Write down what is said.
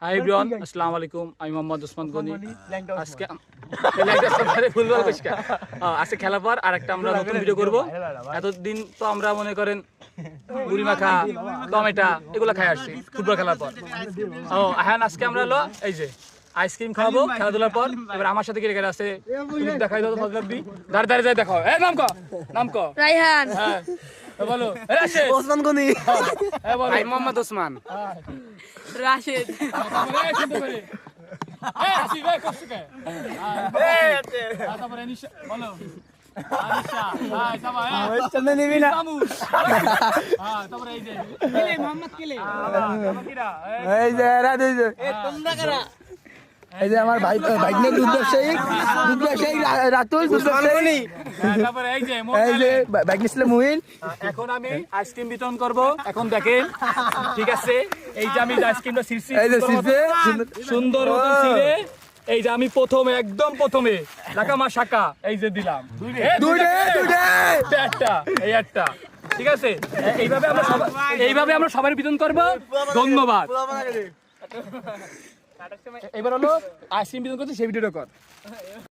Hi everyone, আসসালামু আলাইকুম। আমি মোহাম্মদ ওসমান গনি। আজকে আজকে খেলার পর আরেকটা আমরা নতুন ভিডিও করব। এতদিন তো আমরা মনে করেন মুড়ি মাখা, টমেটো এগুলো খাই আসছি ফুটবল খেলার পর। এখন আজকে আমরা হলো এই যে আইসক্রিম খাবো খেলাধুলার পর। এবার আমার সাথে কে কে আছে দেখাই দাও, ফজলাব্দি দাঁড় দাঁড়িয়ে যায় দেখাও। নাম ক রাইহান। হ্যাঁ বলো। ওসমান গনি। হ্যাঁ বলো। মোহাম্মদ ওসমান। রাশেদ। এই যে আমার ভাই দুধ ব্যবসায়ী রাতুল, দুধ ব্যবসায়ী। এই যে বাইক ছিল মুহিন। এখন আমি আইসক্রিম বিতরণ করব। এখন দেখেন, ঠিক আছে, এই যে আমি আইসক্রিমটা ছিঁড়ছি, এই যে ছিঁড়ছে সুন্দর মতো ছিঁড়ে এই যে আমি একদম প্রথমে লাকামা শাকা এই যে দিলাম একটা, ঠিক আছে। এইভাবে আমরা সবাই বিতরণ করব। ধন্যবাদ। এবার হলো আইসক্রিম বিতরণ করতে সেই ভিডিওটা কর।